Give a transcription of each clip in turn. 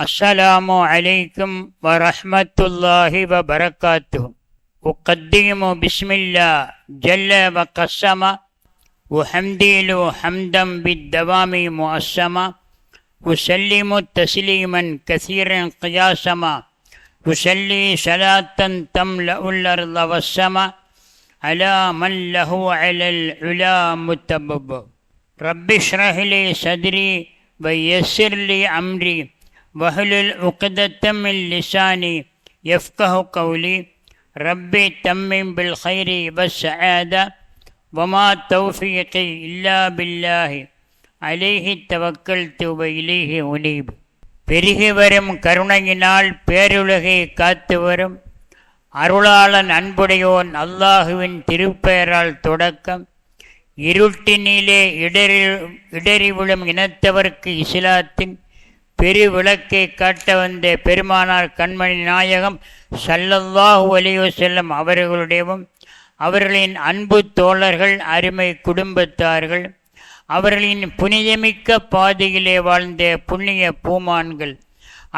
السلام عليكم ورحمة الله وبركاته. أقدم بسم الله جل وقسم وحمدي له حمدا بالدوام مؤسما وسلم تسليما كثيرا قياسما وسلي صلاة تملأ الأرض والسماء على من له على العلا متبب. رب اشرح لي صدري ويسر لي أمري واحلل عقدة من لساني يفقه قولي. ربي تمم بالخير والسعادة وما توفيقي إلا بالله عليه توكلت وإليه أنيب. பெருகி வரும் கருணையினால் பேருலகை காத்து வரும் அருளாளன் அன்புடையோன் அல்லாஹுவின் திருப்பெயரால் தொடக்கம். இருட்டினிலே இடறி விழும் இனத்தவர்க்கு இஸ்லாத்தின் பெருவிளக்கை காட்ட வந்த பெருமானார் கண்மணி நாயகம் ஸல்லல்லாஹு அலைஹி வஸல்லம் அவர்களுடையவும் அவர்களின் அன்பு தோழர்கள் அருமை குடும்பத்தார்கள் அவர்களின் புனிதமிக்க பாதையிலே வாழ்ந்த புண்ணிய பூமான்கள்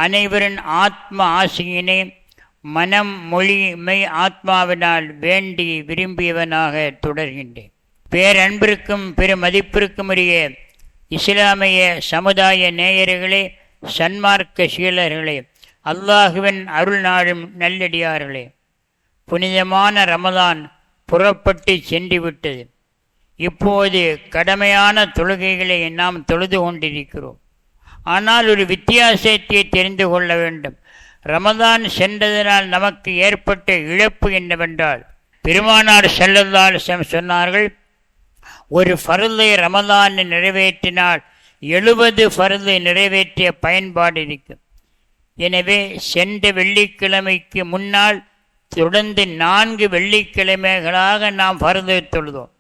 அனைவரின் ஆத்ம ஆசையினை மனம் மொழி மெய் ஆத்மாவினால் வேண்டி விரும்பியவனாக தொடர்கின்றேன். பேரன்பிற்கும் பெருமதிப்பிற்கும் உரிய இஸ்லாமிய சமுதாய நேயர்களே, சன்மார்க்க சீலர்களே, அல்லாஹுவின் அருள் நாடும் நல்லடியார்களே, புனிதமான ரமதான் புறப்பட்டு சென்று விட்டது. இப்போது கடமையான தொழுகைகளை நாம் தொழுது கொண்டிருக்கிறோம். ஆனால் ஒரு வித்தியாசத்தை தெரிந்து கொள்ள வேண்டும். ரமதான் சென்றதனால் நமக்கு ஏற்பட்ட இழப்பு என்னவென்றால், பெருமானார் ஸல்லல்லாஹு அலைஹி வஸல்லம் சொன்னார்கள், ஒரு ஃபர்லை ரமதானை நிறைவேற்றினால் 70 ஃபர்லை நிறைவேற்றிய பயன்பாடு இருக்கும். எனவே சென்ற வெள்ளிக்கிழமைக்கு முன்னால் தொடர்ந்து 4 வெள்ளிக்கிழமைகளாக நாம் ஃபர்லை தொழுதோம்.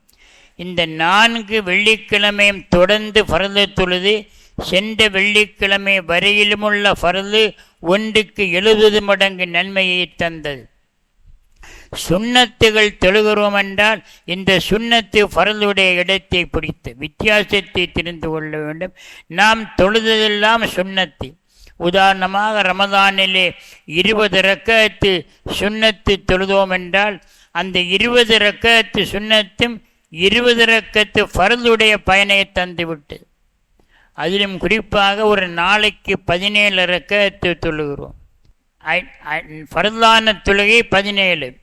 இந்த 4 வெள்ளிக்கிழமையும் தொடர்ந்து ஃபர்லை தொழுது சென்ற வெள்ளிக்கிழமை வரையிலுமுள்ள ஃபர்லு ஒன்றுக்கு 70 மடங்கு நன்மையை தந்தது. சுன்னத்துகள் தொழுகிறோம் என்றால் இந்த சுன்னத்து ஃபர்லுடைய இடத்தை பிடித்து வித்தியாசத்தை தெரிந்து கொள்ள வேண்டும். நாம் தொழுதெல்லாம் சுன்னத்து. உதாரணமாக ரமதானிலே 20 ரக்கஅத்து சுன்னத்து தொழுதோம் என்றால் அந்த 20 ரக்கஅத்து சுன்னத்தும் 20 ரக்கஅத்து ஃபர்லுடைய பயனை தந்துவிட்டது. அதிலும் குறிப்பாக ஒரு நாளைக்கு 17 ரக்கஅத்து தொழுகிறோம். ஃபர்லான தொழுகை 17.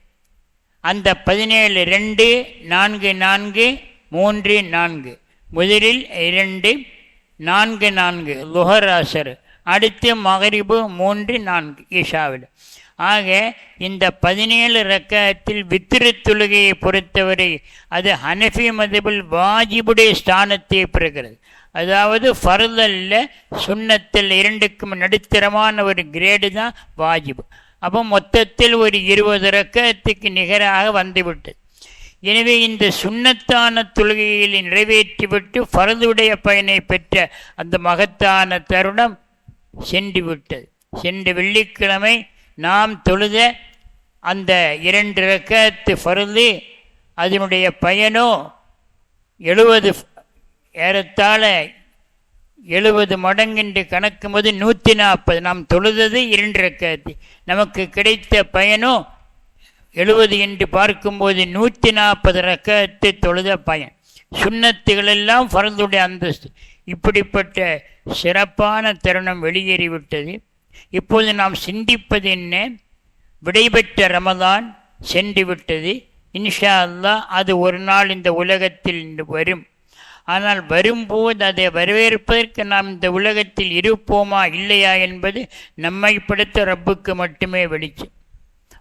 அந்த 17 2 4 4 3 4 முதலில் 2 4 4 லுஹர் அஸர், அடுத்து மகரிபு 3 4 இஷாவில். ஆக இந்த 17 ரக்கஅத்தில் வித்ரு தொழுகையை பொறுத்தவரை அது ஹனஃபி மதபில் வாஜிபுடைய ஸ்தானத்தை பெறுகிறது. அதாவது ஃபர்தல்ல சுன்னத்தில் இரண்டுக்கும் நடுத்தரமான ஒரு கிரேடு தான் வாஜிபு. அப்போ மொத்தத்தில் ஒரு 20 ரக்கஅத்துக்கு நிகராக வந்துவிட்டது. எனவே இந்த சுன்னத்தான தொழுகைகளை நிறைவேற்றிவிட்டு ஃபர்துடைய பயனை பெற்ற அந்த மகத்தான தருணம் சென்று விட்டது. சென்ற வெள்ளிக்கிழமை நாம் தொழுத அந்த 2 ரக்கஅத்து ஃபர்து அதனுடைய பயனோ 70 ஏறத்தாழ 70 மடங்கென்று கணக்கும் போது 140. நாம் தொழுதது 2 ரக்கஅத்து, நமக்கு கிடைத்த பயனோ 70 என்று பார்க்கும்போது 140 ரக்கஅத்து தொழுத பயன். சுன்னத்துகளெல்லாம் ஃபர்துடைய அந்தஸ்து. இப்படிப்பட்ட சிறப்பான தருணம் வெளியேறிவிட்டது. இப்போது நாம் சிந்திப்பது என்ன? விடைபெற்ற ரமதான் சென்று விட்டது. இன்ஷா அல்லாஹ் அது ஒரு நாள் இந்த உலகத்தில் வரும். ஆனால் வரும்போது அதை வரவேற்பதற்கு நாம் இந்த உலகத்தில் இருப்போமா இல்லையா என்பது நம்மை படைத்த ரப்புக்கு மட்டுமே வெளிச்சம்.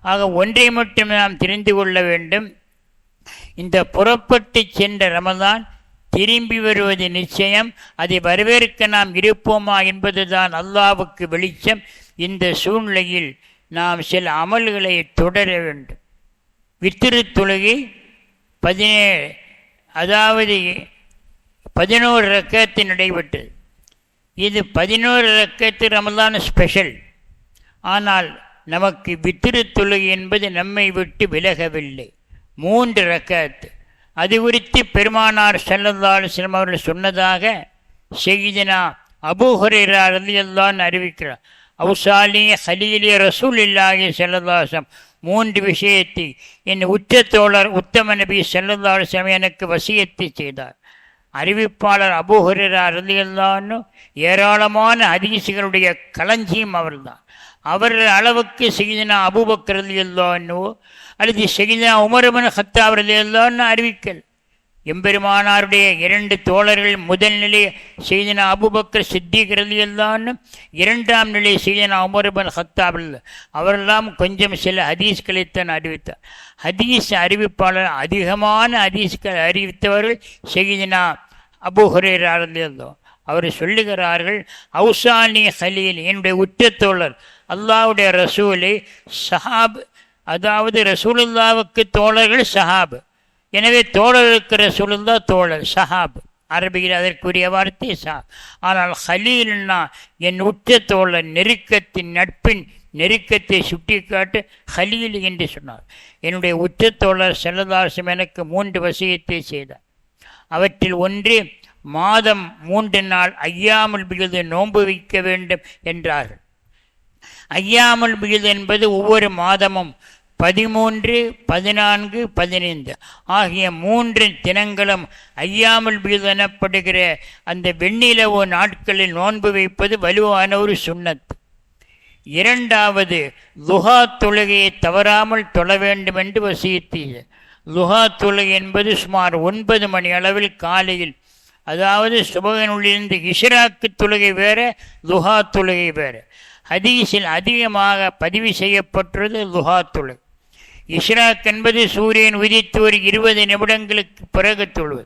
ஆக ஒன்றை மட்டுமே நாம் தெரிந்து கொள்ள வேண்டும். இந்த புறப்பட்டு சென்ற ரமதான் திரும்பி வருவது நிச்சயம். அதை வரவேற்க நாம் இருப்போமா என்பதுதான் அல்லாஹ்வுக்கு வெளிச்சம். இந்த சூழ்நிலையில் நாம் சில அமல்களை தொடர வேண்டும். வித்ரு தொழுகை 17, அதாவது 11 ரக்கஅத்து நடைபெற்றது. இது 11 ரக்கஅத்து ரமலான் ஸ்பெஷல். ஆனால் நமக்கு வித்ரு தொழுகை என்பது நம்மை விட்டு விலகவில்லை. 3 ரக்கஅத்து. அது குறித்து பெருமானார் ஸல்லல்லாஹு அலைஹி வஸல்லம் அவர்கள் சொன்னதாக செய்தினா அபூ ஹுரைரா ரலியல்லாஹு அன்ஹு அறிவிக்கிறார். அவுசாலி ஹலீலி ரசூலில்லாஹி ஸல்லல்லாஹு அலைஹி வஸல்லம், 3 விஷயத்தை என் உச்ச தோழர் உத்தம நபி ஸல்லல்லாஹு அலைஹி வஸல்லம் எனக்கு வசியத்து செய்தார். அறிவிப்பாளர் அபூ ஹுரைரா ரலியல்லாஹு அன்ஹு ஏராளமான ஹதீஸ்களுடைய களஞ்சியம் அவர்தான். அவர் அளவுக்கு சய்யிதுனா அபூபக்கர் ரலியல்லாஹு அன்ஹு அல்லது சய்யிதுனா உமர் இப்னு கத்தாப் ரலியல்லாஹு அன்ஹு அறிவிக்கல். எம்பெருமானாருடைய 2 தோழர்கள், முதல் நிலை சய்யிதுனா அபூபக்கர் சித்திக் ரலியல்லாஹு அன்ஹு, 2ஆம் நிலை சய்யிதுனா உமர் இப்னு கத்தாப். அவரெல்லாம் கொஞ்சம் சில ஹதீஸ்களைத்தான் அறிவித்தார். ஹதீஸ் அறிவிப்பாளர் அதிகமான ஹதீஸ்கள் அறிவித்தவர்கள் சய்யிதுனா அபூ ஹுரைரா ரலியல்லாஹு. அவர் சொல்லுகிறார்கள், அவுசானி ஹலீல், என்னுடைய உச்ச தோழர் அல்லாஹ்வுடைய ரசூலை சஹாப், அதாவது ரசூலுல்லாவுக்கு தோழர்கள் சஹாப். எனவே தோழருக்கு ரசூலுல்லா தோழர், சஹாப் அரபியில் அதற்குரிய வார்த்தை சஹாப். ஆனால் ஹலீல்னா என் உச்ச தோழர், நெருக்கத்தின் நட்பின் நெருக்கத்தை சுட்டிக்காட்டு ஹலீல் என்று சொன்னார். என்னுடைய உச்ச தோழர் ஸல்லல்லாஹு அலைஹி வஸல்லம் எனக்கு 3 வசியத்தை செய்தார். அவற்றில் ஒன்று, மாதம் 3 நாள் ஐயாமுல் பீது நோன்பு வைக்க வேண்டும் என்றார்கள். ஐயாமுல் பீது என்பது ஒவ்வொரு மாதமும் 13, 14, 15 ஆகிய 3 தினங்களும் ஐயாமுல் பீது எனப்படுகிற அந்த வெண்ணிலவு நாட்களில் நோன்பு வைப்பது வலுவான ஒரு சுன்னத். 2வது, லுஹா தொழுகையை தவறாமல் தொழ வேண்டும் என்று வசியத்து. லுஹா தொழுகை என்பது சுமார் 9 மணி அளவில் காலையில், அதாவது சுபகனுள்ளிருந்து இஷ்ராக்கு தொழுகை வேறு, லுஹா தொழுகை வேறு. ஹதீஸில் அதிகமாக பதிவு செய்யப்பட்டுள்ளது லுஹா தொழுகை. இஷ்ராக் என்பது சூரியன் உதித்து ஒரு 20 நிமிடங்களுக்கு பிறகு தொழுவது.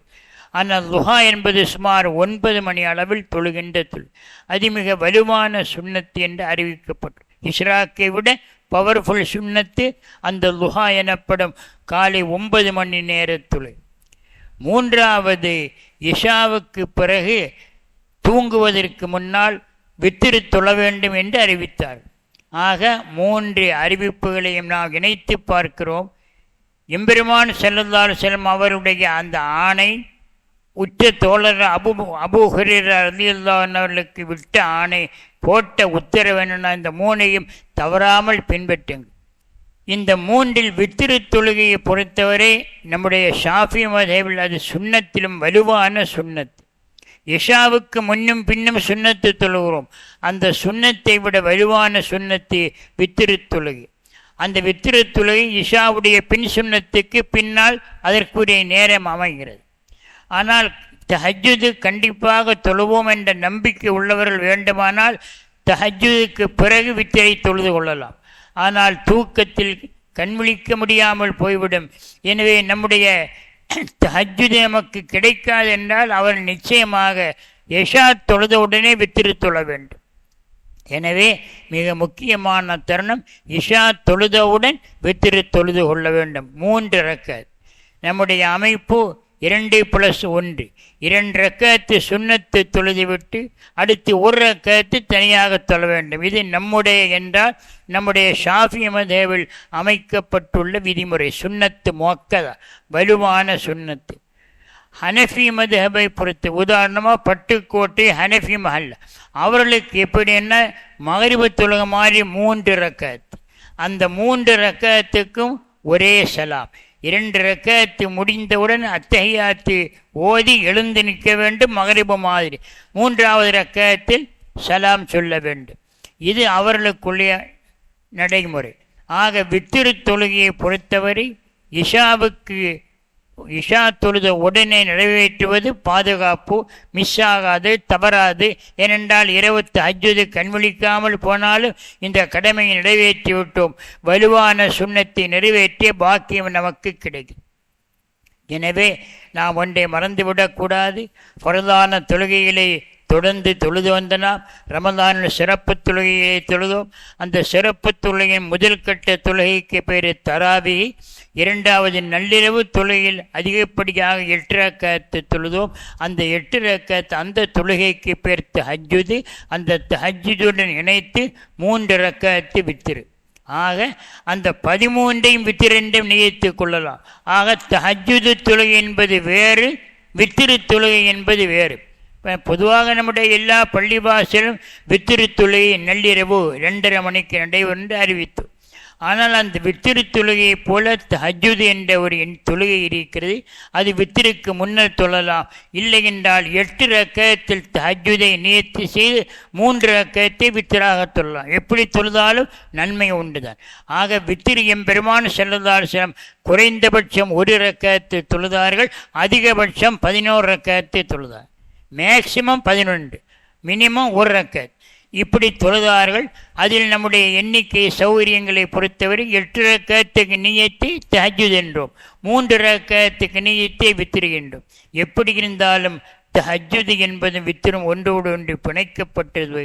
ஆனால் லுஹா என்பது சுமார் 9 மணி அளவில் தொழுகின்ற தொழு. அது மிக வலுவான சுன்னத்து என்று அறிவிக்கப்பட்டது. இஷ்ராக்கை விட பவர்ஃபுல் சுன்னத்து அந்த லுஹா எனப்படும் காலை 9 மணி நேர தொழு. 3வது, இஷாவுக்கு பிறகு தூங்குவதற்கு முன்னால் வித்திரு தொழ வேண்டும் என்று அறிவித்தார். ஆக 3 அறிவிப்புகளையும் நாம் இணைத்து பார்க்கிறோம். எம்பெருமான் ஸல்லல்லாஹு அலைஹி வஸல்லம் அவருடைய அந்த ஆணை, உச்ச தோழர் அபூ ஹுரைரா ரலியல்லாஹு அன்ஹு அவர்களுக்கு விட்ட ஆணை, போட்ட உத்தரவு என்னன்னா, இந்த 3ஐயும் தவறாமல் பின்பற்றுங்கள். இந்த 3இல் வித்திரு தொழுகையை பொறுத்தவரை நம்முடைய ஷாஃபி மذஹபில் அது சுன்னத்திலும் வலுவான சுன்னத். இஷாவுக்கு முன்னும் பின்னும் சுன்னத்து தொழுகிறோம். அந்த சுன்னத்தை விட வலுவான சுன்னத்து வித்திரு தொழுகை. அந்த வித்திரு தொழுகை இஷாவுடைய பின் சுன்னத்துக்கு பின்னால் அதற்குரிய நேரம் அமைகிறது. ஆனால் தஹஜ்ஜுது கண்டிப்பாக தொழுவோம் என்ற நம்பிக்கை உள்ளவர்கள் வேண்டுமானால் தஹஜ்ஜுதுக்கு பிறகு வித்திரை தொழுது கொள்ளலாம். ஆனால் தூக்கத்தில் கண்விழிக்க முடியாமல் போய்விடும். எனவே நம்முடைய தஹஜ்ஜுது நமக்கு கிடைக்காது என்றால் அவர் நிச்சயமாக இஷா தொழுத உடனே வித்திரு தொழ வேண்டும். எனவே மிக முக்கியமான தருணம் இஷா தொழுதவுடன் வித்திரு தொழுது கொள்ள வேண்டும். 3 ரக்காத். நம்முடைய அமைப்பு 2+1, 2 ரக்காத்து சுன்னத்து தொழுதுவிட்டு அடுத்து 1 ரக்காத்து தனியாக தொழ வேண்டும். இது நம்முடைய என்றால் நம்முடைய ஷாஃபி மذஹபில் அமைக்கப்பட்டுள்ள விதிமுறை, சுன்னத்து முஅக்கதா, வலுவான சுன்னத்து. ஹனஃபி மذஹபை பொறுத்து, உதாரணமாக பட்டுக்கோட்டை ஹனஃபி மஹல்ல, அவர்களுக்கு எப்படின்னா மகரிபு தொழுகை மாதிரி 3 ரக்காத்து. அந்த 3 ரக்காத்துக்கும் ஒரே சலாம். 2 ரக்காத்து முடிந்தவுடன் அத்தஹியாத்து ஓதி எழுந்து நிற்க வேண்டும் மகரிபு மாதிரி. 3வது ரக்காத்தில் சலாம் சொல்ல வேண்டும். இது அவர்களுக்குள்ளே நடைமுறை. ஆக வித்திரு தொழுகையை பொறுத்தவரை இஷா தொழுத உடனே நிறைவேற்றுவது பாதுகாப்பு, மிஸ் ஆகாது, தவறாது. ஏனென்றால் இரவு தஹஜ்ஜுது கண்விழிக்காமல் போனாலும் இந்த கடமையை நிறைவேற்றி விட்டோம், வலுவான சுன்னத்தை நிறைவேற்றிய பாக்கியம் நமக்கு கிடைக்கும். எனவே நாம் ஒன்றை மறந்துவிடக்கூடாது. ஃபர்தான தொழுகைகளை தொடர்ந்து தொழுது வந்தனால் ரமலானில் சிறப்பு தொழுகையை தொழுதோம். அந்த சிறப்பு தொழுகையின் முதல் கட்ட தொழுகைக்கு பேர் தராவி. 2வது நள்ளிரவு தொழுகையில் அதிகப்படியாக 8 ரக்காத்து தொழுதோம். அந்த 8 ரக்காத்து அந்த தொழுகைக்கு பேர் தஹஜ்ஜுது. அந்த தஹஜ்ஜுதுடன் இணைத்து 3 ரக்காத்து வித்திரு. ஆக அந்த 13ஐயும் வித்திரென்றும் நியத்து கொள்ளலாம். ஆக தஹஜ்ஜுது தொழுகை என்பது வேறு, வித்திரு தொழுகை என்பது வேறு. பொதுவாக நம்முடைய எல்லா பள்ளிவாசலும் வித்திரு தொழுகை நள்ளிரவு 2:30 மணிக்கு நடைபெறும் என்று அறிவித்தோம். ஆனால் அந்த வித்திரு தொழுகையை போல தஹஜ்ஜுத் என்ற ஒரு தொழுகை இருக்கிறது. அது வித்திருக்கு முன்னர் தொழலாம். இல்லை என்றால் 8 ரக்கத்தில் தஹஜ்ஜுதை நியத்து செய்து 3 ரக்கத்தை வித்திராக தொழலாம். எப்படி தொழுதாலும் நன்மை உண்டுதான். ஆக வித்திரு எம்பெருமான் ஸல்லல்லாஹு அலைஹி வஸல்லம் குறைந்தபட்சம் 1 ரக்கத்தை தொழுதார்கள், அதிகபட்சம் 11 ரக்கத்தை தொழுதார். மேக்சிமம் 11, மினிமம் 1 ரக்கத் இப்படி தொழுதார்கள். அதில் நம்முடைய எண்ணிக்கை சௌகரியங்களை பொறுத்தவரை 8 ரக்கத்துக்கு நியத்தை தஹஜ்ஜுத் என்றோம், 3 ரக்கத்துக்கு நியத்தை வித்திருகின்றோம். எப்படி இருந்தாலும் தஹஜ்ஜுத் என்பது வித்திரும் ஒன்றோடு ஒன்று பிணைக்கப்பட்டது.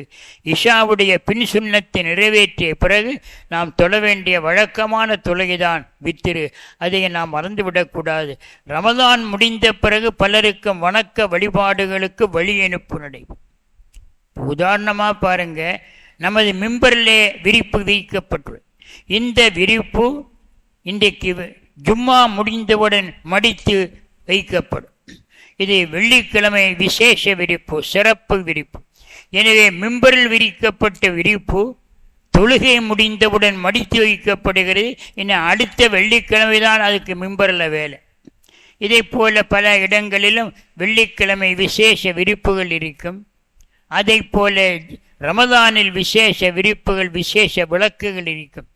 இஷாவுடைய பின் சுன்னத்தை நிறைவேற்றிய பிறகு நாம் தொழ வேண்டிய வழக்கமான தொழுகைதான் வித்திரு. அதை நாம் மறந்துவிடக்கூடாது. ரமதான் முடிந்த பிறகு பலருக்கும் வணக்க வழிபாடுகளுக்கு வழி அனுப்பு நடைபெறும். உதாரணமாக பாருங்க, நமது மிம்பரிலே விரிப்பு வைக்கப்பட்டுள்ளது. இந்த விரிப்பு இன்றைக்கு ஜும்மா முடிந்தவுடன் மடித்து வைக்கப்படும். இது வெள்ளிக்கிழமை விசேஷ விரிப்பு, சிறப்பு விரிப்பு. எனவே மிம்பரில் விரிக்கப்பட்ட விரிப்பு தொழுகை முடிந்தவுடன் மடித்து வைக்கப்படுகிறது. இன்னும் அடுத்த வெள்ளிக்கிழமை தான் அதுக்கு மிம்பரில் வேலை. இதே போல பல இடங்களிலும் வெள்ளிக்கிழமை விசேஷ விரிப்புகள் இருக்கும். அதை போல ரமதானில் விசேஷ விரிப்புகள், விசேஷ விளக்குகள் இருக்கும்.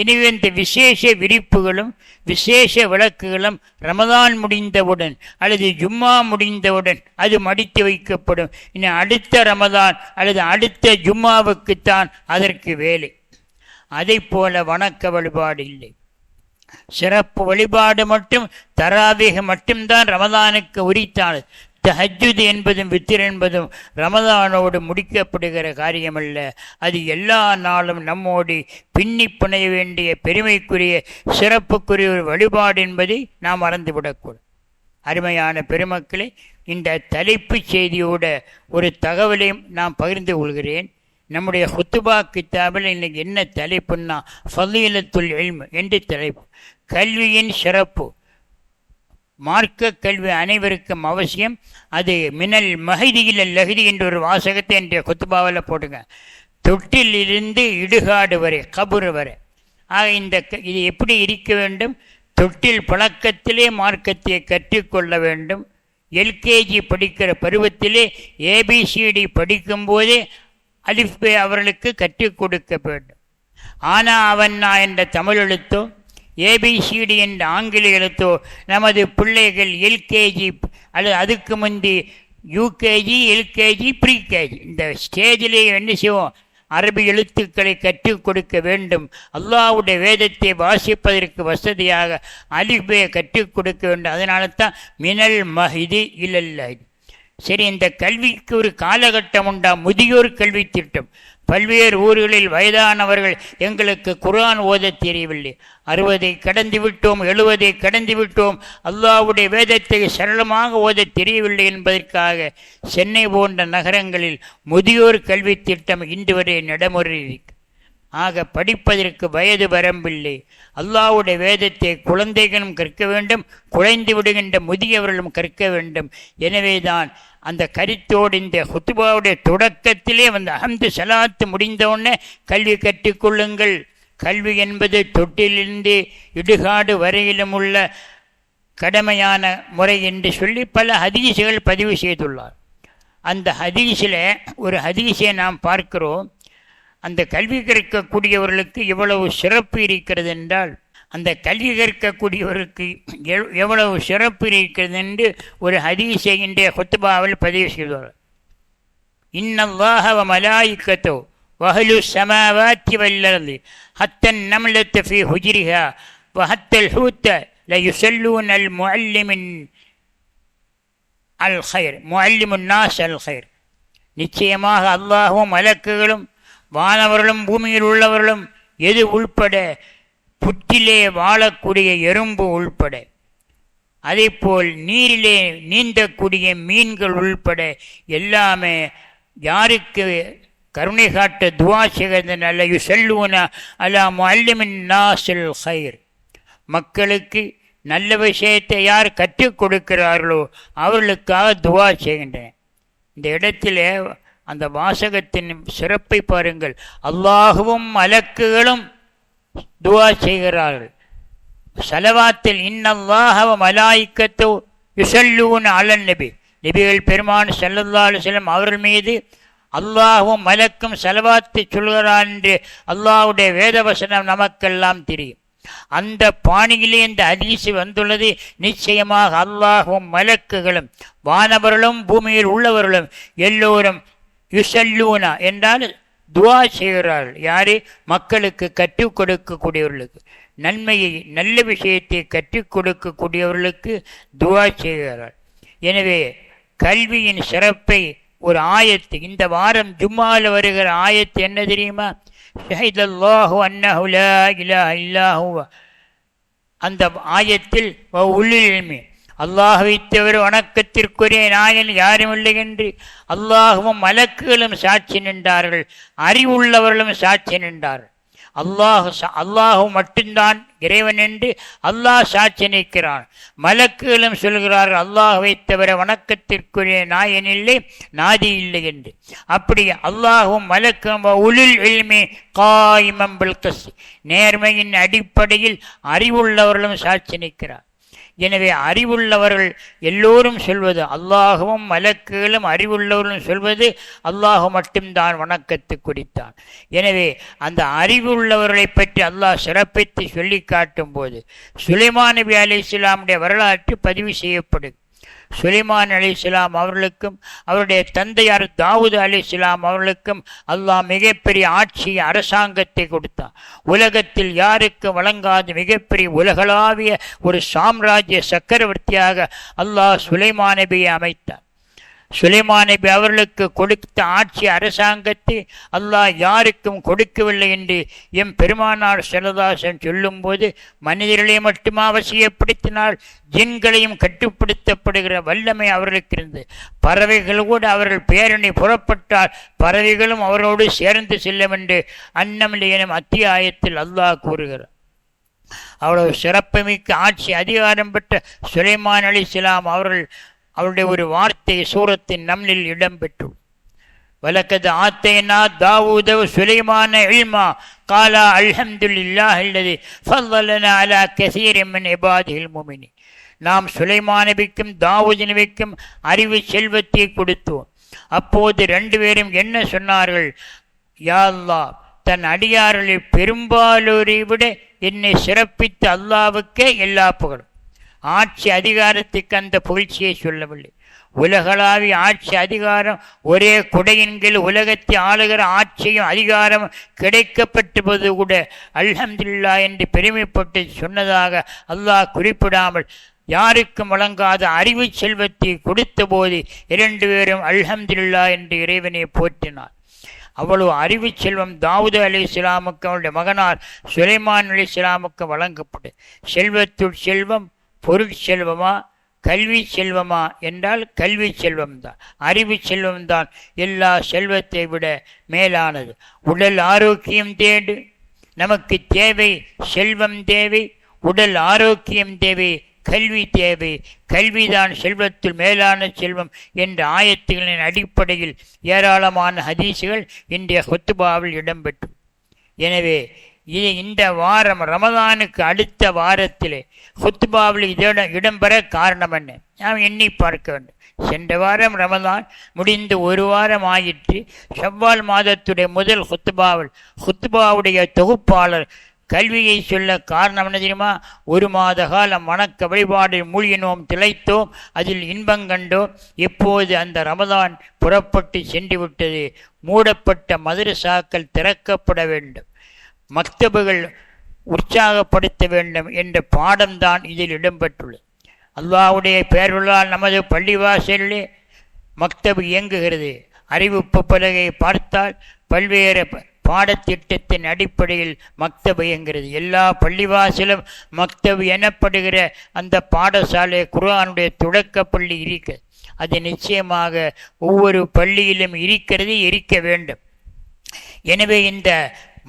எனவே இந்த விசேஷ விரிப்புகளும் விசேஷ விளக்குகளும் ரமதான் முடிந்தவுடன் அல்லது ஜும்மா முடிந்தவுடன் அது மடித்து வைக்கப்படும். இன்னும் அடுத்த ரமதான் அல்லது அடுத்த ஜும்மாவுக்குத்தான் அதற்கு வேலை. அதை போல வணக்க வழிபாடு இல்லை. சிறப்பு வழிபாடு மட்டும் தராவீஹ் மட்டும்தான் ரமதானுக்கு உரித்தானது. தஹஜ்ஜுத் என்பதும் வித்திர் என்பதும் ரமதானோடு முடிக்கப்படுகிற காரியமல்ல. அது எல்லா நாளும் நம்மோடு பின்னி புனைய வேண்டிய பெருமைக்குரிய சிறப்புக்குரிய ஒரு வழிபாடு என்பதை நாம் மறந்துவிடக்கூடாது. அருமையான பெருமக்களே, இந்த தலைப்பு செய்தியோட ஒரு தகவலையும் நான் பகிர்ந்து கொள்கிறேன். நம்முடைய ஹுத்துபா கித்தாபில் இன்னைக்கு என்ன தலைப்புன்னா ஃபதீலத்துல் இல்ம் என்று தலைப்பு. கல்வியின் சிறப்பு. மார்க்க கல்வி அனைவருக்கும் அவசியம். அது மினல் மஹதியில் லஹதி என்ற ஒரு வாசகத்தை என்ற குத்துபாவில் போட்டுங்க. தொட்டிலிருந்து இடுகாடு வரை, கபுர் வரை. ஆக இது எப்படி இருக்க வேண்டும்? தொட்டில் பழக்கத்திலே மார்க்கத்தை கற்றுக்கொள்ள வேண்டும். எல்கேஜி படிக்கிற பருவத்திலே ஏபிசிடி படிக்கும்போதே அலிஃபே அவர்களுக்கு கற்றுக் கொடுக்க வேண்டும். ஆனா அவன்னா என்ற தமிழ் எழுத்தோ ஏபிசிடி என்ற ஆங்கில எழுத்தோ நமது பிள்ளைகள் எல்கேஜி அல்லது அதுக்கு முந்தி யூகேஜி, எல்கேஜி, ப்ரீகேஜி இந்த ஸ்டேஜிலே என்ன செய்வோம்? அரபி எழுத்துக்களை கற்றுக் கொடுக்க வேண்டும். அல்லாஹ்வுடைய வேதத்தை வாசிப்பதற்கு வசதியாக அலிஃபே கற்றுக் கொடுக்க வேண்டும். அதனால தான் மினல் மஹிதி இலல்லஹி. சரி, இந்த கல்விக்கு ஒரு காலகட்டம் உண்டா? முதியோர் கல்வி திட்டம். பல்வேறு ஊர்களில் வயதானவர்கள் எங்களுக்கு குர்ஆன் ஓத தெரியவில்லை, 60 கடந்து விட்டோம், 70 கடந்து விட்டோம், அல்லாஹ்வுடைய வேதத்தை சரளமாக ஓத தெரியவில்லை என்பதற்காக சென்னை போன்ற நகரங்களில் முதியோர் கல்வி திட்டம் இன்று வரை நடைமுறை இருக்கு. ஆக படிப்பதற்கு வயது வரம்பில்லை. அல்லாஹ்வுடைய வேதத்தை குழந்தைகளும் கற்க வேண்டும், குழைந்து விடுகின்ற முதியவர்களும் கற்க வேண்டும். எனவேதான் அந்த கருத்தோடு இந்த ஹுத்துபாவுடைய தொடக்கத்திலே வந்து அஹம்து சலாத்து முடிந்தவுடனே கல்வி கற்றுக்கொள்ளுங்கள். கல்வி என்பது தொட்டிலிருந்து இடுகாடு வரையிலும் உள்ள கடமையான முறை என்று சொல்லி பல ஹதீஸுகள் பதிவு செய்துள்ளார். அந்த ஹதீஸில் ஒரு ஹதீஸை நாம் பார்க்கிறோம். அந்த கல்வி கற்கக்கூடியவர்களுக்கு எவ்வளவு சிறப்பு இருக்கிறது என்றால், அந்த கல்வி கற்கக்கூடியவருக்கு எவ்வளவு சிறப்பு இருக்கிறது என்று ஒரு ஹதீஸை இன்றைய குத்துபாவில் பதிவு செய்தார். இன்னல்லாஹ வ மலாயிகத்தோ வஹலு ஸமாவாத்தி வல் அர்தி ஹத்தன் நம்லத்து ஃபீ ஹுஜ்ரிஹா வ ஹத்தல் ஹூத்த லயுஸல்லூனல் முஅல்லிமின் அல் கைர் முஅல்லிமுன் நாஸ் அல் கைர். நிச்சயமாக அல்லாஹும் மலக்குகளும் வானவர்களும் பூமியில் உள்ளவர்களும் எது உள்பட புற்றிலே வாழக்கூடிய எறும்பு உள்பட, அதே போல் நீரிலே நீந்தக்கூடிய மீன்கள் உள்பட எல்லாமே யாருக்கு கருணை காட்ட துவா செய்கிறது? அல்ல யுஸல்லூன அலா முஅல்லிமின் நாஸில் கைர். மக்களுக்கு நல்ல விஷயத்தை யார் கற்றுக் கொடுக்கிறார்களோ அவர்களுக்காக துவா செய்கின்றன. இந்த இடத்திலே அந்த வாசகத்தின் சிறப்பை பாருங்கள். அல்லாஹுவும் மலக்குகளும் துஆ செய்கிறார்கள். ஸலவாத்தில் இன்னல்லாஹ வ மலாயிக்கத்து யுஸல்லூன அலன் நபி. நபிகள் பெருமான் ஸல்லல்லாஹு அலைஹி வஸல்லம் அவர்கள் மீது அல்லாஹும் மலக்கும் ஸலவாத்தை சொல்கிறார் என்று அல்லாஹ்வுடைய வேதவசனம் நமக்கெல்லாம் தெரியும். அந்த பாணியிலே இந்த ஹதீஸ் வந்துள்ளது. நிச்சயமாக அல்லாஹும் மலக்குகளும் வானவர்களும் பூமியில் உள்ளவர்களும் எல்லோரும் யுஸல்லூனா என்றால் துஆ செய்கிறார்கள். யாரு? மக்களுக்கு கற்றுக் கொடுக்கக்கூடியவர்களுக்கு, நன்மையை நல்ல விஷயத்தை கற்றுக் கொடுக்கக்கூடியவர்களுக்கு துஆ செய்கிறார்கள். எனவே கல்வியின் சிறப்பை ஒரு ஆயத்து, இந்த வாரம் ஜும்மாவில் வருகிற ஆயத்து என்ன தெரியுமா? ஷஹிதல்லாஹு அன்னஹு லா இலாஹ இல்லா ஹுவ. அந்த ஆயத்தில் உல்லுல் இல்மி, அல்லாஹ்வை தவிர வணக்கத்திற்குரிய நாயன் யாரும் இல்லை என்று அல்லாஹுவும் மலக்குகளும் சாட்சி நின்றார்கள், அறிவுள்ளவர்களும் சாட்சி நின்றார்கள். அல்லாஹு மட்டும்தான் இறைவன் என்று அல்லாஹ் சாட்சி நிற்கிறான். மலக்குகளும் சொல்கிறார்கள் அல்லாஹ்வை தவிர வணக்கத்திற்குரிய நாயன் இல்லை, நாதி இல்லை என்று. அப்படி அல்லாஹும் மலக்கும் உலுல் இல்மி காயிமம் பில் கிஸ்த், நேர்மையின் அடிப்படையில் அறிவுள்ளவர்களும் சாட்சி நிற்கிறார். எனவே அறிவுள்ளவர்கள் எல்லோரும் சொல்வது, அல்லாஹுவும் மலக்குகளும் அறிவுள்ளவர்களும் சொல்வது அல்லாஹு மட்டும்தான் வணக்கத்து குறித்தான். எனவே அந்த அறிவுள்ளவர்களை பற்றி அல்லாஹ் சிறப்பித்து சொல்லி காட்டும் போது சுலைமான் நபி அலைஹிஸ்ஸலாமுடைய வரலாற்று பதிவு செய்யப்படுது. சுலைமான் அலைஹிஸ்ஸலாம் அவர்களுக்கும் அவருடைய தந்தையார் தாவூத் அலைஹிஸ்ஸலாம் அவர்களுக்கும் அல்லாஹ் மிகப்பெரிய ஆட்சி அரசாங்கத்தை கொடுத்தான். உலகத்தில் யாருக்கு வழங்காத மிகப்பெரிய உலகளாவிய ஒரு சாம்ராஜ்ய சக்கரவர்த்தியாக அல்லாஹ் சுலைமான் நபியை அமைத்தார். சுலைமான் நபி அவர்களுக்கு கொடுத்த ஆட்சி அரசாங்கத்தை அல்லாஹ் யாருக்கும் கொடுக்கவில்லை என்று எம் பெருமானார் ஸல்லல்லாஹு அலைஹி வஸல்லம் சொல்லும்போது, மனிதர்களை மட்டும் அவசியப்படுத்தினால் ஜின்களையும் கட்டுப்படுத்தப்படுகிற வல்லமை அவர்களுக்கு இருந்தது. பறவைகள் கூட அவர்கள் பேரணி புறப்பட்டால் பறவைகளும் அவரோடு சேர்ந்து செல்லும் என்று அன்னமில் எனும் அத்தியாயத்தில் அல்லாஹ் கூறுகிறார். அவ்வளவு சிறப்புமிக்க ஆட்சி அதிகாரம் பெற்ற சுலைமான் அலைஹிஸ்ஸலாம் அவருடைய ஒரு வார்த்தை சூரத்தின் நம்லில் இடம்பெற்றுள்ளது. வலக்கது ஆத்தைனா தாவூத சுலைமான இல்மா காலா அல்ஹம்துலில்லாஹ் அல்லதி ஃபல்லலனா அலா கஸீரின் மின் இபாதிஹில் முஃமினீன். நாம் சுலைமான் நபிக்கும் தாவூத் நபிக்கும் அறிவு செல்வத்தை கொடுத்தோம். அப்போது ரெண்டு பேரும் என்ன சொன்னார்கள்? யா அல்லாஹ், தன் அடியார்களில் பெரும்பாலோரை விட என்னை சிறப்பித்த அல்லாவுக்கே எல்லா புகழும். ஆட்சி அதிகாரத்துக்கு அந்த புகழ்ச்சியை சொல்லவில்லை. உலகளாவிய ஆட்சி அதிகாரம் ஒரே குடையின் கீழ் உலகத்தை ஆளுகிற ஆட்சியும் அதிகாரம் கிடைக்கப்பட்டபோது கூட அல்ஹம்துலில்லாஹ் என்று பெருமைப்பட்டு சொன்னதாக அல்லாஹ் குறிப்பிடாமல் யாருக்கும் வழங்காத அறிவு செல்வத்தை கொடுத்த போது இரண்டு பேரும் அல்ஹம்துலில்லாஹ் என்று இறைவனை போற்றினார். அவ்வளவு அறிவு செல்வம் தாவூத் அலைஹிஸ்ஸலாமுக்கு அவருடைய மகனார் சுலைமான் அலைஹிஸ்ஸலாமுக்கு வழங்கப்பட்டது. செல்வத்துள் செல்வம் பொருட்செல்வமா கல்வி செல்வமா என்றால் கல்வி செல்வம்தான், அறிவு செல்வம்தான் எல்லா செல்வத்தை விட மேலானது. உடல் ஆரோக்கியம் தேடு, நமக்கு தேவை செல்வம் தேவை, உடல் ஆரோக்கியம் தேவை, கல்வி தேவை. கல்விதான் செல்வத்தில் மேலான செல்வம் என்ற ஆயத்துகளின் அடிப்படையில் ஏராளமான ஹதீஸுகள் இன்றைய ஹுத்பாவில் இடம்பெற்று. எனவே இந்த வாரம் ரமதானுக்கு அடுத்த வாரத்திலே ஹுத்பாவில் இடம்பெற காரணம் என்ன? நாம் எண்ணி பார்க்க வேண்டும். சென்ற வாரம் ரமதான் முடிந்து ஒரு வாரம் ஆயிற்று. ஷவ்வால் மாதத்துடைய முதல் ஹுத்பாவுடைய தொகுப்பாளர் கல்வியை சொல்ல காரணம் என்ன தெரியுமா? ஒரு மாத காலம் வணக்க வழிபாடு மூழ்கினோம், திளைத்தோம், அதில் இன்பம் கண்டோம். இப்போது அந்த ரமதான் புறப்பட்டு சென்று விட்டது. மூடப்பட்ட மதரசாக்கள் திறக்கப்பட வேண்டும், மக்தபுகள் உற்சாகப்படுத்த வேண்டும் என்ற பாடம்தான் இதில் இடம்பெற்றுள்ளது. அல்லாஹ்வுடைய பெயர்களால் நமது பள்ளிவாசலிலே மக்தபு இயங்குகிறது. அறிவிப்பு பலகையை பார்த்தால் பல்வேறு பாடத்திட்டத்தின் அடிப்படையில் மக்தபு இயங்குகிறது. எல்லா பள்ளிவாசலும் மக்தபு எனப்படுகிற அந்த பாடசாலை குர்ஆனுடைய தொடக்க பள்ளி இருக்கிறது. அது நிச்சயமாக ஒவ்வொரு பள்ளியிலும் இருக்கிறது, இருக்க வேண்டும். எனவே இந்த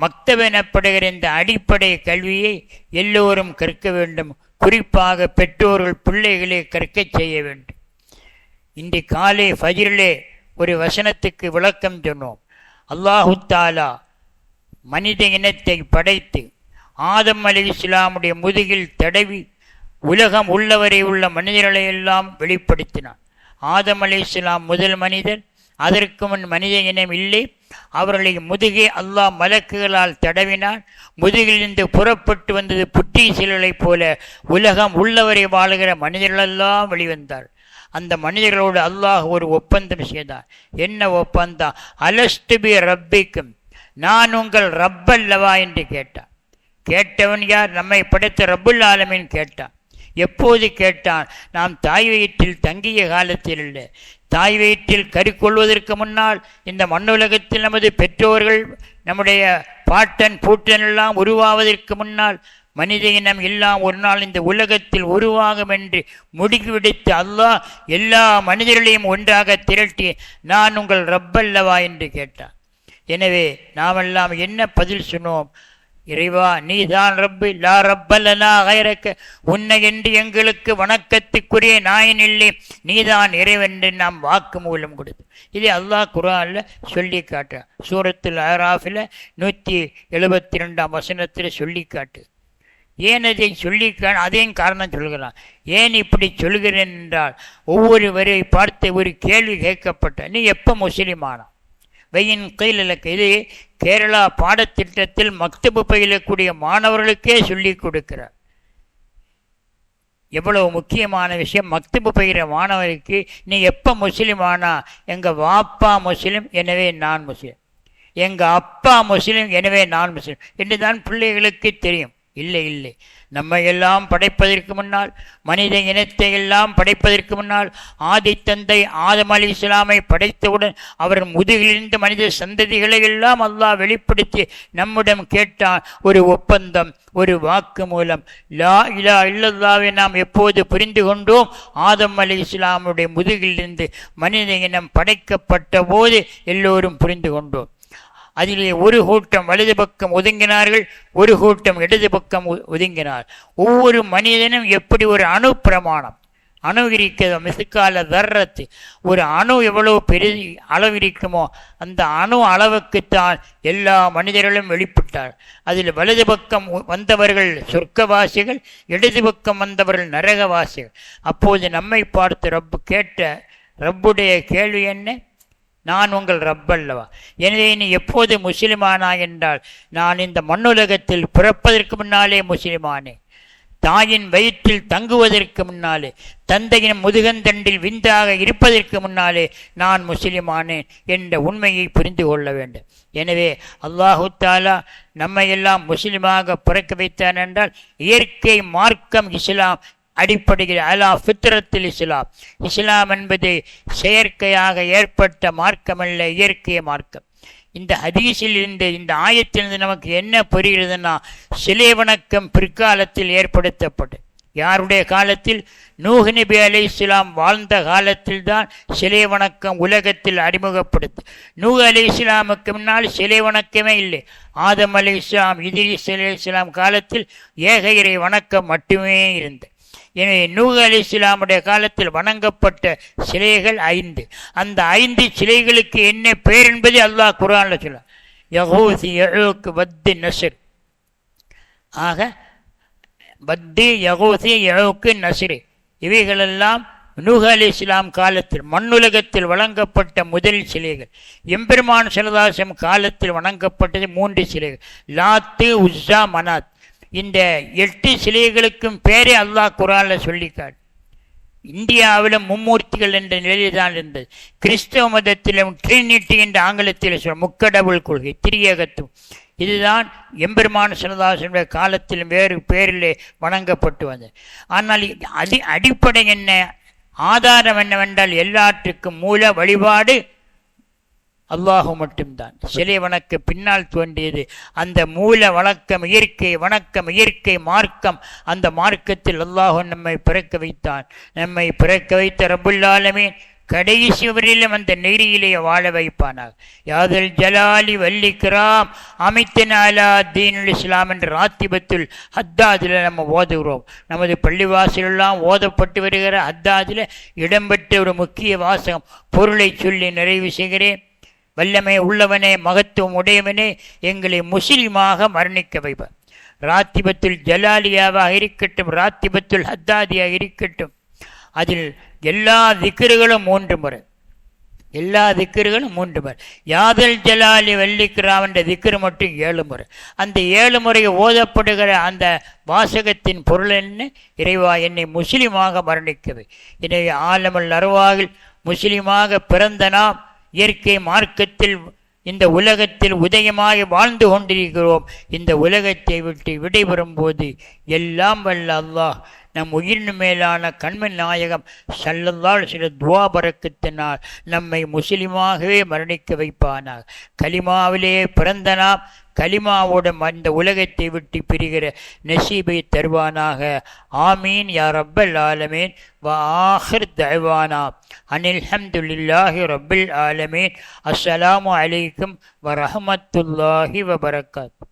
மக்தப் எனப்படுகிற இந்த அடிப்படை கல்வியை எல்லோரும் கற்க வேண்டும். குறிப்பாக பெற்றோர்கள் பிள்ளைகளை கற்க செய்ய வேண்டும். இன்று காலை ஃபஜ்ரிலே ஒரு வசனத்துக்கு விளக்கம் சொன்னோம். அல்லாஹு தாலா மனித இனத்தை படைத்து ஆதம் அலைஹிஸ்ஸலாமுடைய முதுகில் தடவி உலகம் உள்ளவரை உள்ள மனிதர்களை எல்லாம் வெளிப்படுத்தினான். ஆதம் அலைஹிஸ்ஸலாம் முதல் மனிதர். அதற்கு முன் மனித இனம் இல்லை. அவர்களை முதுகே அல்லாஹ் மலக்குகளால் தடவினான். முதுகிலிருந்து புறப்பட்டு வந்தது புட்டி சிலளைப் போல உலகம் உள்ளவரை வாழ்கிற மனிதர்களெல்லாம் வெளிவந்தார். அந்த மனிதர்களோடு அல்லாஹ் ஒரு ஒப்பந்தம் செய்தார். என்ன ஒப்பந்தம்? அலஸ்து பி ரப்பிக்கும், நான் உங்கள் ரப்பல்லவா என்று கேட்டான். கேட்டவன் யார்? நம்மை படைத்த ரப்புல் ஆலமீன் கேட்டான். எப்போது கேட்டான்? நாம் தாய் வயிற்றில் தங்கிய காலத்தில் இல்லை. தாய் வயிற்றில் கருக்கொள்வதற்கு முன்னால் இந்த மண்ணுலகத்தில் நமது பெற்றோர்கள் நம்முடைய பாட்டன் பூட்டன் எல்லாம் உருவாவதற்கு முன்னால் மனித இனம் எல்லாம் ஒரு நாள் இந்த உலகத்தில் உருவாகும் என்று முடிவுவிடுத்து அல்லாஹ் எல்லா மனிதர்களையும் ஒன்றாக திரட்டி நான் உங்கள் ரப்பல்லவா என்று கேட்டான். எனவே நாமெல்லாம் என்ன பதில் சொன்னோம்? இறைவா, நீதான் ரப்பு, லா ரப்பலனா கைரக்க, உன்னை என்று எங்களுக்கு வணக்கத்துக்குரிய நாயன் இல்லை, நீதான் இறைவென்று நாம் வாக்கு மூலம் கொடுத்து. இதை அல்லாஹ் குர்ஆனில் சொல்லி காட்டுறான். சூரத்துல் அராஃபில் 172 வசனத்தில் சொல்லி காட்டு. ஏன் அதை அதையும் காரணம் சொல்கிறான். ஏன் இப்படி சொல்கிறேன் என்றால், ஒவ்வொருவரை பார்த்து ஒரு கேள்வி கேட்கப்பட்ட, நீ எப்போ முஸ்லிமானா? வெயின் கையிலக்கு. இது கேரளா பாடத்திட்டத்தில் மக்தபு பயிலக்கூடிய மாணவர்களுக்கே சொல்லி கொடுக்கிறார். எவ்வளவு முக்கியமான விஷயம்! மக்தபு பயிற மாணவருக்கு நீ எப்போ முஸ்லிமானா? எங்கள் வாப்பா முஸ்லிம், எனவே நான் முஸ்லிம். எங்கள் அப்பா முஸ்லிம், எனவே நான் முஸ்லிம் என்று தான் பிள்ளைகளுக்கு தெரியும். இல்லை இல்லை, நம்ம எல்லாம் படைப்பதற்கு முன்னால், மனித இனத்தை எல்லாம் படைப்பதற்கு முன்னால், ஆதி தந்தை ஆதம் அலைஹிஸ்ஸலாமை படைத்தவுடன் அவர் முதுகிலிருந்து மனித சந்ததிகளை எல்லாம் அல்லாஹ் வெளிப்படுத்தி நம்மிடம் கேட்டான். ஒரு ஒப்பந்தம், ஒரு வாக்கு மூலம். லா இலாஹ இல்லல்லாஹ்வை நாம் எப்போது புரிந்து கொண்டோம்? ஆதம் அலைஹிஸ்ஸலாமுடைய முதுகிலிருந்து மனித இனம் படைக்கப்பட்ட போது எல்லோரும் புரிந்து கொண்டோம். அதிலே ஒரு கூட்டம் வலது பக்கம் ஒதுங்கினார்கள், ஒரு கூட்டம் இடது பக்கம் ஒதுங்கினார். ஒவ்வொரு மனிதனும் எப்படி ஒரு அணு பிரமாணம், அணு இருக்கிறதோ, மிசுக்கால தர்றத்து, ஒரு அணு எவ்வளவு பெரிய அளவு இருக்குமோ அந்த அணு அளவுக்குத்தான் எல்லா மனிதர்களும் வெளிப்பட்டார். அதில் வலது பக்கம் வந்தவர்கள் சொர்க்கவாசிகள், இடது பக்கம் வந்தவர்கள் நரகவாசிகள். அப்போது நம்மை பார்த்து ரப்பு கேட்ட ரப்புடைய கேள்வி என்ன? நான் உங்கள் ரப்பல்லவா? எனவே நீ எப்போது முஸ்லிமானா என்றால், நான் இந்த மண்ணுலகத்தில் பிறப்பதற்கு முன்னாலே முஸ்லிமானே, தாயின் வயிற்றில் தங்குவதற்கு முன்னாலே, தந்தையின் முதுகந்தண்டில் விந்தாக இருப்பதற்கு முன்னாலே நான் முஸ்லிமானேன் என்ற உண்மையை புரிந்து கொள்ள வேண்டும். எனவே அல்லாஹு தாலா நம்மை எல்லாம் முஸ்லிமாக பிறக்க வைத்தான் என்றால், இயற்கை மார்க்கம் இஸ்லாம் அடிப்படையில் அலா ஃபித்ரத்தில் இஸ்லாம். இஸ்லாம் என்பது செயற்கையாக ஏற்பட்ட மார்க்கமல்ல, இயற்கை மார்க்கம். இந்த ஹதீஸில் இருந்து, இந்த ஆயத்திலிருந்து நமக்கு என்ன புரிகிறதுனா, சிலை வணக்கம் பிற்காலத்தில் ஏற்படுத்தப்பட்டு, யாருடைய காலத்தில்? நூஹ் நபி அலைஹிஸ்ஸலாம் வாழ்ந்த காலத்தில் தான் சிலை வணக்கம் உலகத்தில் அறிமுகப்படுத்து. நூஹ் அலைஹிஸ்ஸலாமுக்கு முன்னால் சிலை வணக்கமே இல்லை. ஆதம் அலைஹிஸ்ஸலாம், இத்ரீஸ் அலைஹிஸ்ஸலாம் காலத்தில் ஏக இறை வணக்கம் மட்டுமே இருந்தது. எனவே நூஹ் அலைஹிஸ்ஸலாமுடைய காலத்தில் வணங்கப்பட்ட சிலைகள் 5. அந்த 5 சிலைகளுக்கு என்ன பெயர் என்பதை அல்லாஹ் குர்ஆனில் சொல்ல, யகூஸ், யஊக், வத்து, நஸ்ர். ஆக வத்து, யகூஸ், யஊக், நஸ்ர் இவைகளெல்லாம் நூஹ் அலைஹிஸ்ஸலாம் காலத்தில் மண்ணுலகத்தில் வழங்கப்பட்ட முதல் சிலைகள். எம்பெருமான் ஸல்லல்லாஹு அலைஹி வஸல்லம் காலத்தில் வணங்கப்பட்டது 3 சிலைகள், லாத்து, உஸ்ஸா, மனாத். இந்த 8 சிலைகளுக்கும் பேரே அல்லாஹ் குர்ஆனில் சொல்லிக்காட்டு. இந்தியாவில் மும்மூர்த்திகள் என்ற நிலையில் தான் இருந்தது. கிறிஸ்தவ மதத்திலும் ட்ரினிட்டி என்ற ஆங்கிலத்தில் சொல்ல, முக்கடவுள் கொள்கை, திரியகத்துவம். இதுதான் எம்பெருமான் ஸல்லல்லாஹு அலைஹி வஸல்லம் காலத்திலும் வேறு பேரிலே வணங்கப்பட்டு வந்தது. ஆனால் அடிப்படை என்ன, ஆதாரம் என்னவென்றால், எல்லாற்றுக்கும் மூல வழிபாடு அல்லாஹு மட்டும்தான். சிலை வணக்க பின்னால் தோன்றியது. அந்த மூல வணக்கம் இயற்கை, வணக்கம் இயற்கை மார்க்கம். அந்த மார்க்கத்தில் அல்லாஹு நம்மை பிறக்க வைத்தான். நம்மை பிறக்க வைத்த ரப்புல் ஆலமீன் கடைசி வரையிலும் அந்த நெறியிலே வாழ வைப்பானாக. யாதல் ஜலாலி வல்லிக்ராம் அமித்தனாலா தீனுல் இஸ்லாம் என்ற ராத்திபத்துல் ஹத்தாதில் நம்ம ஓதுகிறோம். நமது பள்ளிவாசலெல்லாம் ஓதப்பட்டு வருகிற ஹத்தாதில் இடம்பெற்ற ஒரு முக்கிய வாசகம் பொருளை சொல்லி நிறைவு செய்கிறேன். வல்லமை உள்ளவனே, மகத்துவம் உடையவனே, எங்களை முஸ்லிமாக மரணிக்க வைப்பார். ராத்திபத்துல் ஜலாலியாவாக இருக்கட்டும், ராத்திபத்துல் ஹத்தாதியாக இருக்கட்டும், அதில் எல்லா திக்ருகளும் 3 முறை, எல்லா திக்ருகளும் 3 முறை. யாதல் ஜலாலி வல்லிக்ராம் என்ற திக்ரு மட்டும் 7 முறை. அந்த 7 முறை ஓதப்படுகிற அந்த வாசகத்தின் பொருள் என்ன? இறைவா, என்னை முஸ்லிமாக மரணிக்கவை. எனவே ஆலமுல் அர்வாஹில் முஸ்லிமாக பிறந்த நாம் இயற்கை மார்க்கத்தில் இந்த உலகத்தில் உதயமாக வாழ்ந்து கொண்டிருக்கிறோம். இந்த உலகத்தை விட்டு விடைபெறும் போது எல்லாம் வல்ல அல்லாஹ் நம் உயிரின் மேலான கண்மன் நாயகம் ஸல்லல்லாஹு சில துவா பரக்கத்தினால் நம்மை முஸ்லிமாகவே மரணிக்க வைப்பானாக. கலிமாவிலே பிறந்த நாம் கலிமாவோடு இந்த உலகத்தை விட்டு பிரிகிற நசீபை தருவானாக. ஆமீன் யா ரப்பல் ஆலமீன். வ ஆஹிர் தஅவானா அனில் ஹம்துலில்லாஹி ரப்பில் ஆலமீன். அஸ்ஸலாமு அலைக்கும் வ ரஹ்மத்துல்லாஹி வ பரக்காத்துஹு.